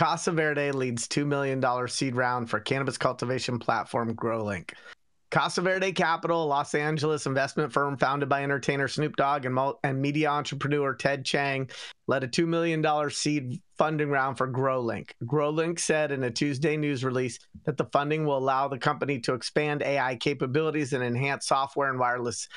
Casa Verde leads $2 million seed round for cannabis cultivation platform Growlink. Casa Verde Capital, a Los Angeles investment firm founded by entertainer Snoop Dogg and media entrepreneur Ted Chiang, led a $2 million seed funding round for Growlink. Growlink said in a Tuesday news release that the funding will allow the company to expand AI capabilities and enhance software and wireless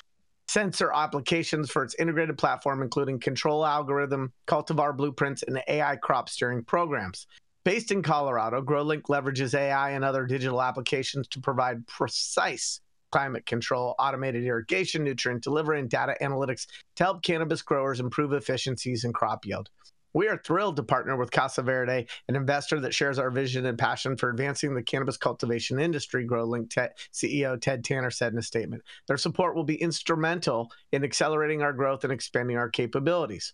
sensor applications for its integrated platform, including control algorithm, cultivar blueprints, and AI crop steering programs. Based in Colorado, Growlink leverages AI and other digital applications to provide precise climate control, automated irrigation, nutrient delivery, and data analytics to help cannabis growers improve efficiencies and crop yield. We are thrilled to partner with Casa Verde, an investor that shares our vision and passion for advancing the cannabis cultivation industry, Growlink CEO Ted Tanner said in a statement. Their support will be instrumental in accelerating our growth and expanding our capabilities.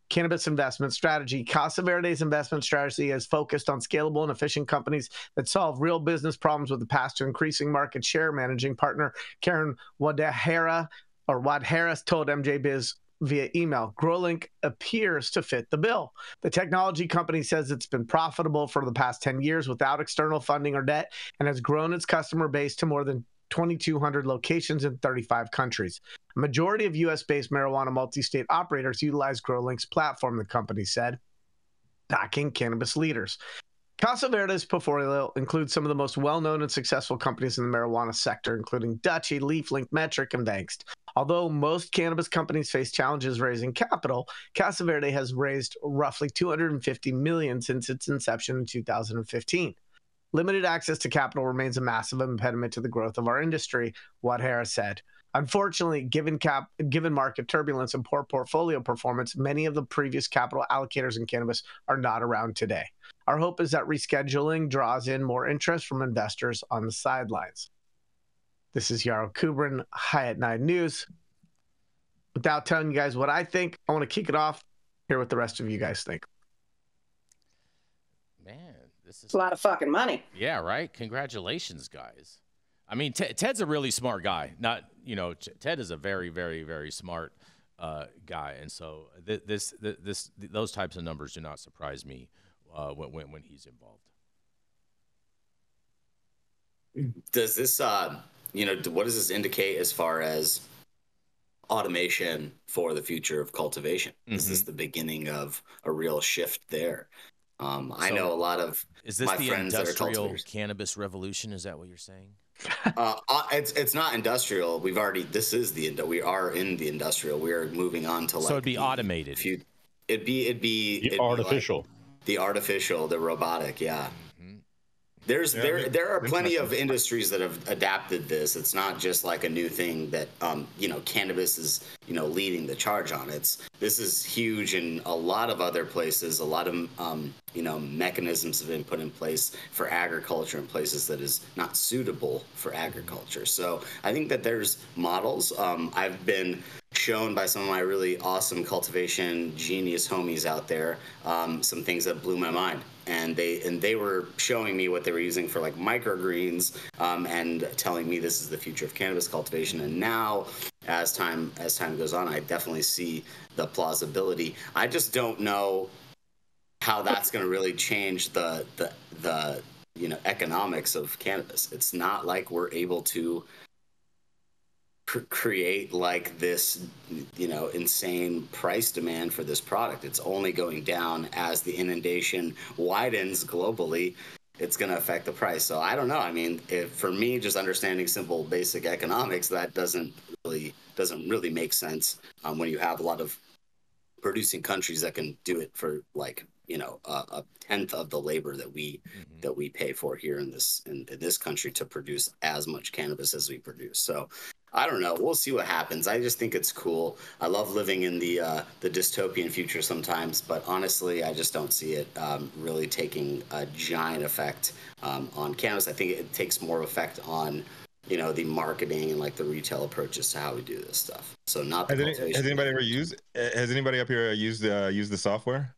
Cannabis investment strategy. Casa Verde's investment strategy is focused on scalable and efficient companies that solve real business problems with the path to increasing market share. Managing partner Karen Wadharas told MJ Biz via email, Growlink appears to fit the bill. The technology company says it's been profitable for the past 10 years without external funding or debt and has grown its customer base to more than 2,200 locations in 35 countries. A majority of U.S.-based marijuana multi-state operators utilize Growlink's platform, the company said, backing cannabis leaders. Casa Verde's portfolio includes some of the most well-known and successful companies in the marijuana sector, including Dutchie, LeafLink, Metric, and Bankst. Although most cannabis companies face challenges raising capital, Casa Verde has raised roughly $250 million since its inception in 2015. Limited access to capital remains a massive impediment to the growth of our industry, Wadharas said. Unfortunately, given market turbulence and poor portfolio performance, many of the previous capital allocators in cannabis are not around today. Our hope is that rescheduling draws in more interest from investors on the sidelines. This is Yarrow Kubrin, High at 9 News. Without telling you guys what I think, I want to kick it off, hear what the rest of you guys think. Man, this is a lot of fucking money. Yeah, right? Congratulations, guys. I mean, Ted's a really smart guy. Ted is a very, very, very smart guy, and so those types of numbers do not surprise me when he's involved. Does this, what does this indicate as far as automation for the future of cultivation? Mm-hmm. Is this the beginning of a real shift there? I know a lot of my friends that are cultivators. Is this the industrial cannabis revolution? Is that what you're saying? It's not industrial. We are in the industrial. We are moving on to so it'd be automated. It'd be artificial. Like the artificial, the robotic, yeah. There are plenty of industries that have adapted this. It's not just like a new thing that cannabis is leading the charge on. This is huge in a lot of other places. A lot of mechanisms have been put in place for agriculture in places that is not suitable for agriculture. So I think that there's models. I've been shown by some of my really awesome cultivation genius homies out there some things that blew my mind. And they were showing me what they were using for like microgreens and telling me this is the future of cannabis cultivation. And now, as time goes on, I definitely see the plausibility. I just don't know how that's going to really change the economics of cannabis. It's not like we're able to create like this insane price demand for this product. It's only going down as the inundation widens globally. It's going to affect the price. So I don't know. I mean, for me, just understanding simple basic economics, that doesn't really make sense when you have a lot of producing countries that can do it for like a tenth of the labor that we pay for here in this country to produce as much cannabis as we produce. So I don't know. We'll see what happens. I just think it's cool. I love living in the dystopian future sometimes, but honestly, I just don't see it really taking a giant effect on cannabis. I think it takes more effect on the marketing and like the retail approaches to how we do this stuff. So not the cultivation. Has anybody up here used the software?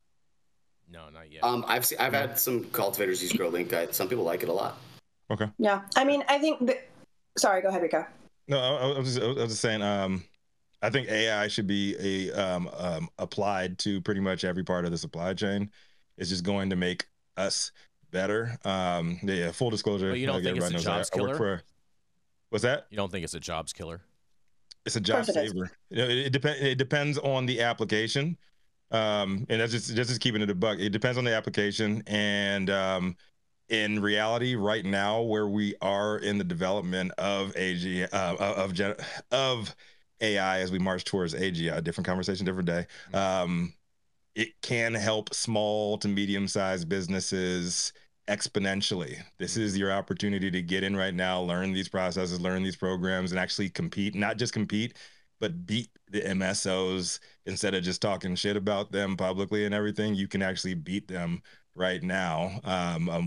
No, not yet. I've had some cultivators use Growlink. Some people like it a lot. Okay. Yeah, I mean, I think. Sorry, go ahead, Rico. No, I was just saying. I think AI should be applied to pretty much every part of the supply chain. It's just going to make us better. Yeah, full disclosure. But you don't think it's a jobs killer? What's that? You don't think it's a jobs killer? It's a job saver. It depends on the application. And that's just keeping it a buck. It depends on the application. And in reality, right now, where we are in the development of of AI as we march towards AGI, different conversation, different day. It can help small to medium-sized businesses exponentially. This is your opportunity to get in right now, learn these processes, learn these programs, and actually compete. Not just compete, but beat the MSOs. Instead of just talking shit about them publicly and everything, you can actually beat them right now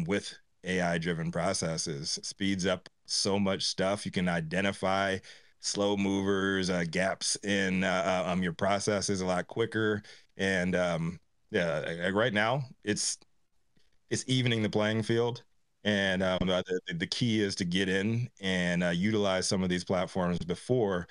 with AI-driven processes. Speeds up so much stuff. You can identify slow movers, gaps in your processes a lot quicker. And right now it's evening the playing field. And the key is to get in and utilize some of these platforms before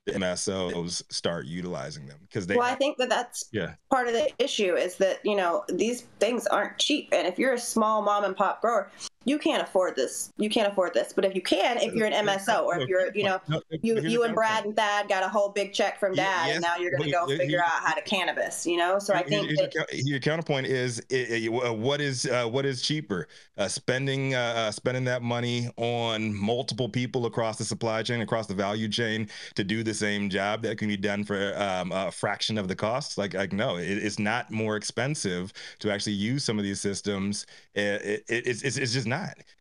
the MSOs start utilizing them, because I think that's part of the issue is that, you know, these things aren't cheap. And if you're a small mom and pop grower, you can't afford this. You can't afford this. But if you can, if you're an MSO, or if you're, you know, you and Brad and Thad got a whole big check from Dad, and now you're going to go figure out how to cannabis, you know? So I think your counterpoint is what is cheaper? Spending that money on multiple people across the supply chain, across the value chain to do the same job that can be done for a fraction of the costs? Like no, it's not more expensive to actually use some of these systems. It's just not.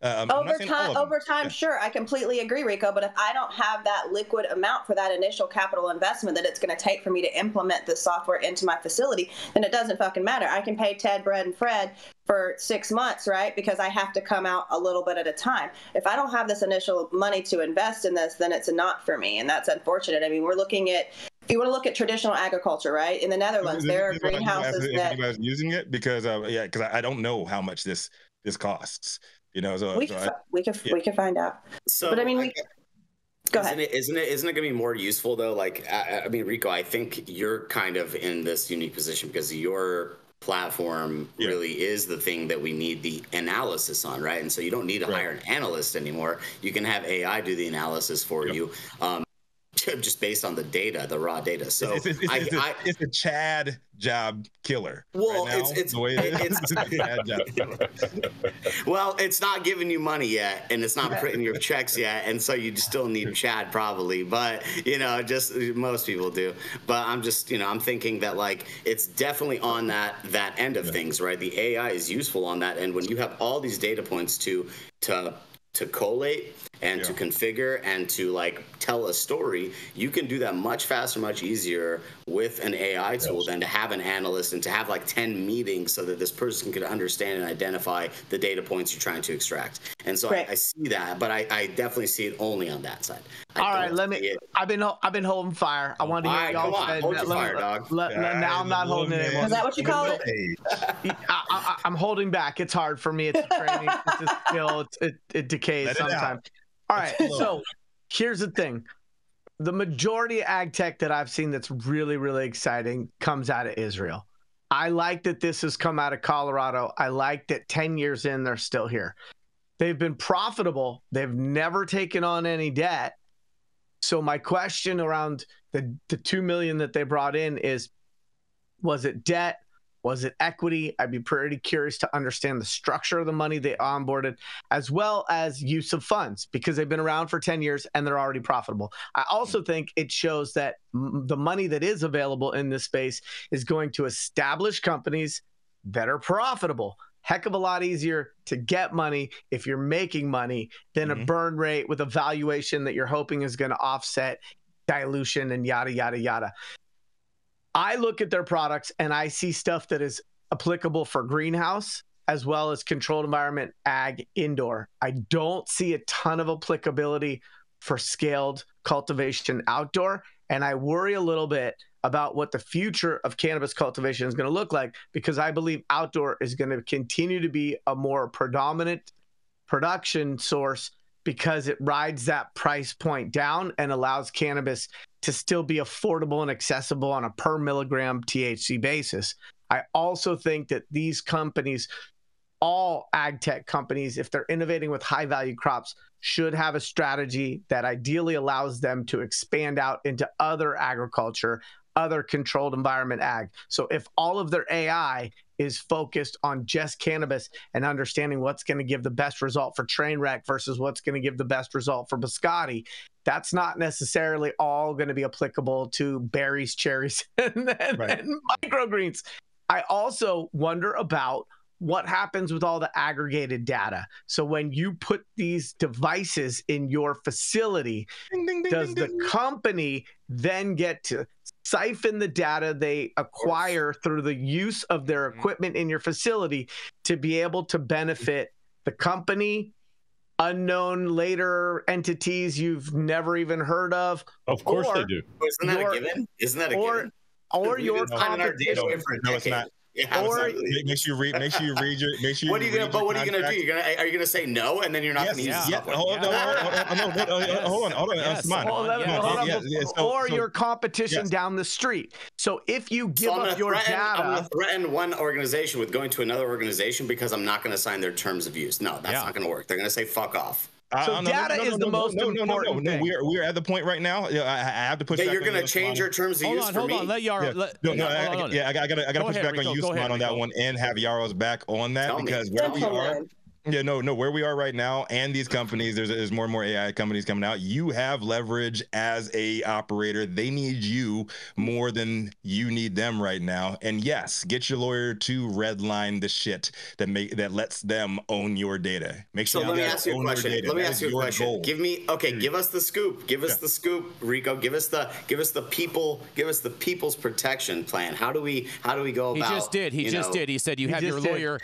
Over time, sure, I completely agree, Rico. But if I don't have that liquid amount for that initial capital investment that it's going to take for me to implement the software into my facility, then it doesn't fucking matter. I can pay Ted, Brad, and Fred for 6 months, right? Because I have to come out a little bit at a time. If I don't have this initial money to invest in this, then it's a not for me, and that's unfortunate. I mean, we're looking at, if you want to look at traditional agriculture, right? In the Netherlands, there are greenhouses that anybody's using it, because I don't know how much this costs. You know, so we can find out. So, but I mean, go ahead. Isn't it going to be more useful though? Like, I mean, Rico, I think you're kind of in this unique position because your platform really is the thing that we need the analysis on, right? And so you don't need to hire an analyst anymore. You can have AI do the analysis for you. Just based on the data, the raw data. So it's a Chad job killer. Well, right it's a Chad job killer. Well, it's not giving you money yet, and it's not printing your checks yet, and so you still need Chad probably. But you know, just most people do. But I'm just, you know, I'm thinking that like it's definitely on that end of things, right? The AI is useful on that end when you have all these data points to collate and to configure and to like tell a story. You can do that much faster, much easier with an AI tool than to have an analyst and to have like 10 meetings so that this person could understand and identify the data points you're trying to extract. And so I see that, but I definitely see it only on that side. All right, I've been holding fire. I wanted to hear y'all. Hold your fire, dog. Now I'm not holding it anymore. Is that what you call it? I'm holding back. It's hard for me. It's a training. It's a skill. It decays sometimes. All right, so here's the thing. The majority of ag tech that I've seen that's really, really exciting comes out of Israel. I like that this has come out of Colorado. I like that 10 years in, they're still here. They've been profitable. They've never taken on any debt. So my question around the $2 million that they brought in is, was it debt? Was it equity? I'd be pretty curious to understand the structure of the money they onboarded, as well as use of funds, because they've been around for 10 years and they're already profitable. I also think it shows that the money that is available in this space is going to establish companies that are profitable. Heck of a lot easier to get money if you're making money than a burn rate with a valuation that you're hoping is going to offset dilution and yada, yada, yada. I look at their products and I see stuff that is applicable for greenhouse as well as controlled environment, ag, indoor. I don't see a ton of applicability for scaled cultivation outdoor. And I worry a little bit about what the future of cannabis cultivation is going to look like, because I believe outdoor is going to continue to be a more predominant production source because it rides that price point down and allows cannabis to still be affordable and accessible on a per milligram THC basis. I also think that these companies all ag tech companies, if they're innovating with high value crops, should have a strategy that ideally allows them to expand out into other agriculture, other controlled environment ag. So if all of their AI is focused on just cannabis and understanding what's going to give the best result for Trainwreck versus what's going to give the best result for biscotti, that's not necessarily all going to be applicable to berries, cherries, and microgreens. I also wonder about what happens with all the aggregated data. So when you put these devices in your facility, does the company then get to siphon the data they acquire through the use of their equipment in your facility to be able to benefit the company, unknown later entities you've never even heard of? Of course they do. Isn't that a given? Isn't that a given? Or your competition. No, it's not. Or make sure you read your. What are you gonna? But what are you gonna do? Are you gonna say no, and then you're not gonna use the software? Hold on. Or your competition down the street. So if you give up your data, I'm gonna threaten one organization with going to another organization because I'm not gonna sign their terms of use. No, that's not gonna work. They're gonna say fuck off. So data is the most important thing. We are at the point right now. I have to push. That you're going to change your terms of use for me. Hold on. Let Yarrow. I got to push back on you, Saman, on that one, and have Yarrow's back on that because where we are. Yeah, no, where we are right now, and these companies, there's more and more AI companies coming out. You have leverage as a operator. They need you more than you need them right now. And yes, get your lawyer to redline the shit that lets them own your data. Make sure. So let me ask you a question. Let me ask you a question. Give us the scoop. Give us the scoop, Rico. Give us the people's protection plan. How do we go about? He just did. He said you have your lawyer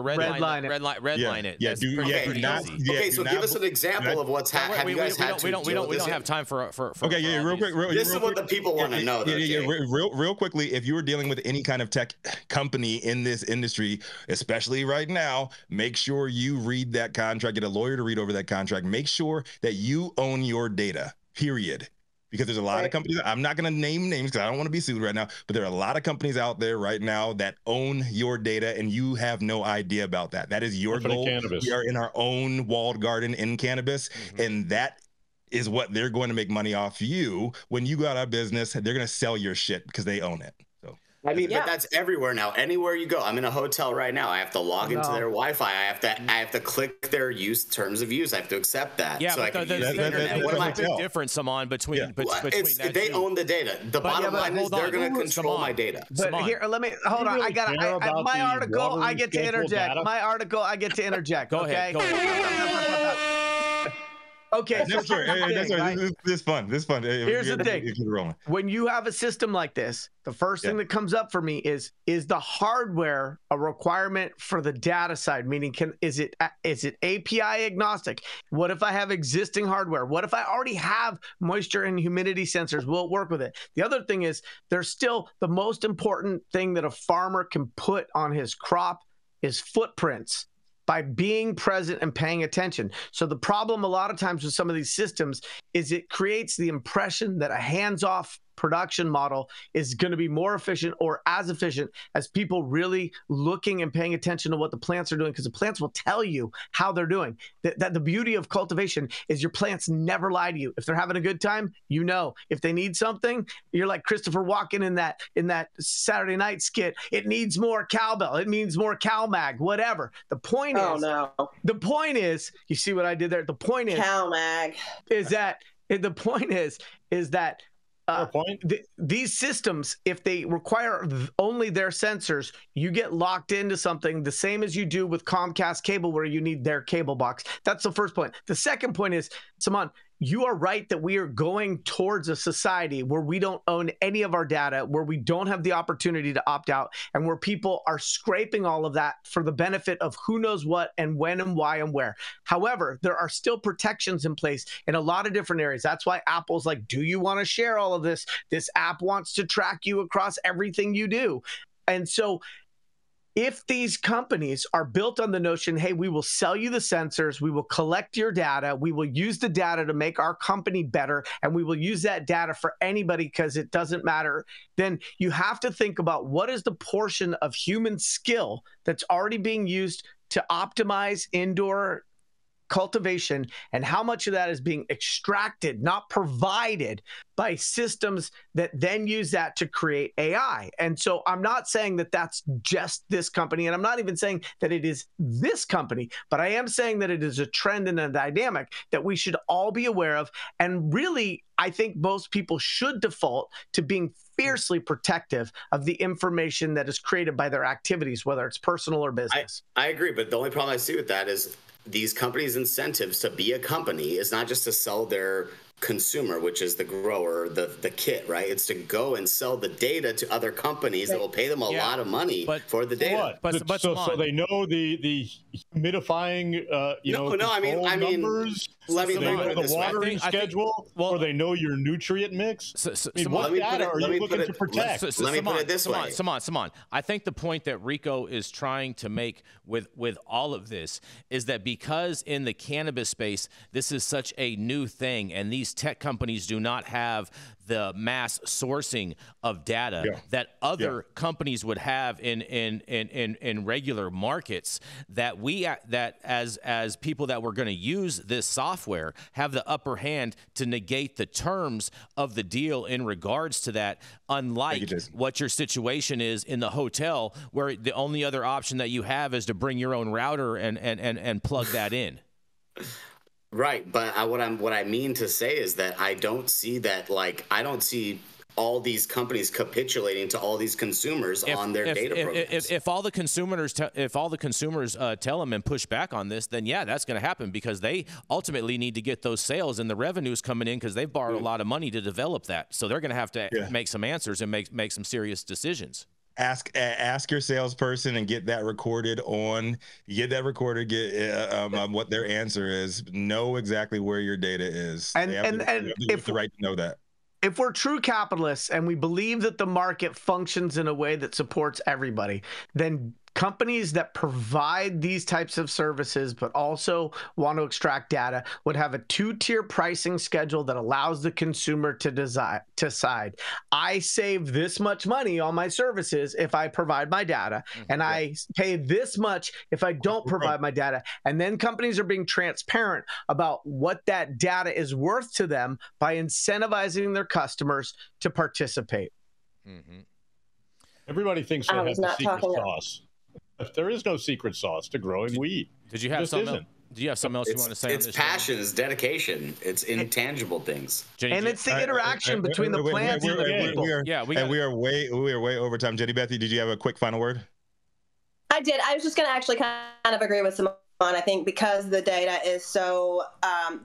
redline it. Yeah, so give us an example of what's happening. We don't have time for real quick. This is what the people want to know. Real quickly, if you were dealing with any kind of tech company in this industry, especially right now, make sure you read that contract, get a lawyer to read over that contract, make sure that you own your data, period. Because there's a lot of companies, I'm not going to name names because I don't want to be sued right now, but there are a lot of companies out there right now that own your data and you have no idea about that. That is your goal. We are in our own walled garden in cannabis, and that is what they're going to make money off you. When you go out of business, they're going to sell your shit because they own it. So. I mean, but that's everywhere now. Anywhere you go, I'm in a hotel right now. I have to log into their Wi-Fi. I have to click their terms of use. I have to accept that. Yeah, so but there's a big difference, Saman, between they own the data. The bottom line is they're going to control my data. But here, let me hold on. My article. I get to interject. Go ahead. Okay, this is fun. Here's the thing. When you have a system like this, the first thing that comes up for me is the hardware a requirement for the data side? Meaning, is it API agnostic? What if I have existing hardware? What if I already have moisture and humidity sensors? Will it work with it? The other thing is, there's still the most important thing that a farmer can put on his crop is footprints. By being present and paying attention. So the problem a lot of times with some of these systems is it creates the impression that a hands-off production model is going to be more efficient or as efficient as people really looking and paying attention to what the plants are doing, because the plants will tell you how they're doing. That the beauty of cultivation is your plants never lie to you. If they're having a good time, you know. If they need something, you're like Christopher Walken in that Saturday Night skit. It needs more cowbell. It needs more cow mag, whatever. The point the point is, you see what I did there? The point is cow mag. These systems, if they require only their sensors, you get locked into something the same as you do with Comcast cable, where you need their cable box. That's the first point. The second point is, Saman, you are right that we are going towards a society where we don't own any of our data, where we don't have the opportunity to opt out, and where people are scraping all of that for the benefit of who knows what and when and why and where. However, there are still protections in place in a lot of different areas. That's why Apple's like, do you want to share all of this? This app wants to track you across everything you do. And so if these companies are built on the notion, hey, we will sell you the sensors, we will collect your data, we will use the data to make our company better, and we will use that data for anybody because it doesn't matter, then you have to think about what is the portion of human skill that's already being used to optimize indoor cultivation and how much of that is being extracted, not provided by systems that then use that to create AI. And so I'm not saying that that's just this company, and I'm not even saying that it is this company, but I am saying that it is a trend and a dynamic that we should all be aware of. And really, I think most people should default to being fiercely protective of the information that is created by their activities, whether it's personal or business. I agree, but the only problem I see with that is these companies' incentives to be a company is not just to sell their consumer, which is the grower, the kit, right? It's to go and sell the data to other companies that will pay them a lot of money for the data. So they know the humidifying, I mean, numbers. Let me put it this way. The watering schedule, or they know your nutrient mix. What data are you looking to protect? Let me put it this way. Saman, I think the point that Rico is trying to make with all of this is that because in the cannabis space, this is such a new thing, and these tech companies do not have the mass sourcing of data that other companies would have in regular markets, that as people that were going to use this software have the upper hand to negate the terms of the deal in regards to that, unlike what your situation is in the hotel, where the only other option that you have is to bring your own router and plug that in. Right, but what I mean to say is that I don't see that, like, I don't see all these companies capitulating to all these consumers on their data programs. If all the consumers tell them and push back on this, then yeah, that's going to happen, because they ultimately need to get those sales and the revenues coming in, because they've borrowed a lot of money to develop that. So they're going to have to make some answers and make some serious decisions. Ask your salesperson and get that recorded on. Get that recorded. Get what their answer is. Know exactly where your data is. And if the right to know that. If we're true capitalists and we believe that the market functions in a way that supports everybody, then companies that provide these types of services but also want to extract data would have a two-tier pricing schedule that allows the consumer to decide, I save this much money on my services if I provide my data, and I pay this much if I don't provide my data. And then companies are being transparent about what that data is worth to them by incentivizing their customers to participate. Everybody thinks they have the secret sauce. There is no secret sauce to growing weed. Did you have something? Do you have something else you want to say? It's passion, it's dedication, it's intangible things, and it's the interaction between the plants and the people. We are way over time. Jenny Bethy, did you have a quick final word? I did. I was just going to actually kind of agree with Saman. I think because the data is so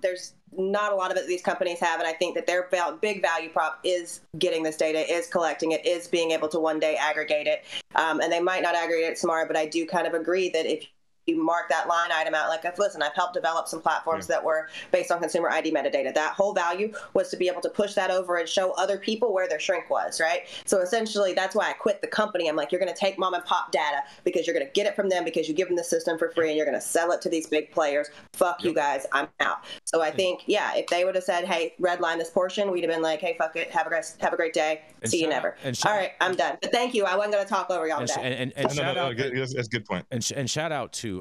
there's not a lot of it these companies have, and I think that their big value prop is getting this data, is collecting it, is being able to one day aggregate it. And they might not aggregate it tomorrow, but I do kind of agree that if you mark that line item out, like, listen, I've helped develop some platforms that were based on consumer ID metadata. That whole value was to be able to push that over and show other people where their shrink was, right? So essentially, that's why I quit the company. I'm like, you're going to take mom and pop data because you're going to get it from them because you give them the system for free, and you're going to sell it to these big players. Fuck you guys, I'm out. So I think, if they would have said, hey, redline this portion, we'd have been like, hey, fuck it, have a great day, see you never. All right, I'm done. But thank you. I wasn't going to talk over y'all today. And shout out, that's a good point. And shout out to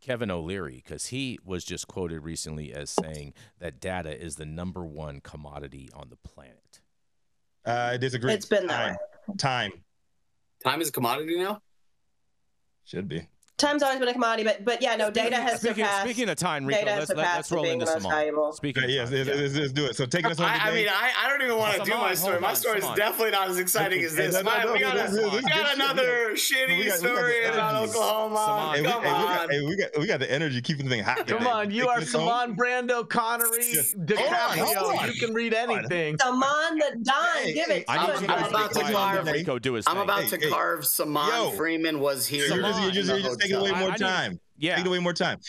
Kevin O'Leary, because he was just quoted recently as saying that data is the #1 commodity on the planet. I disagree. It's been that way. Time is a commodity now? Should be. Time's always been a commodity, but yeah, no, data has surpassed. Speaking of time, Rico, let's roll into Saman. Speaking of time, let's do it. So taking us on today. I mean, I don't even want to do my story. My story is definitely not as exciting as this. We got another shitty story about Oklahoma. Come on. We got the energy keeping the thing hot. Come on, you are Saman, Brando, Connery, DiCaprio. You can read anything. Saman the Don, give it. I'm about to carve Saman Freeman was here. You're just taking away more time. Yeah. Take away more time.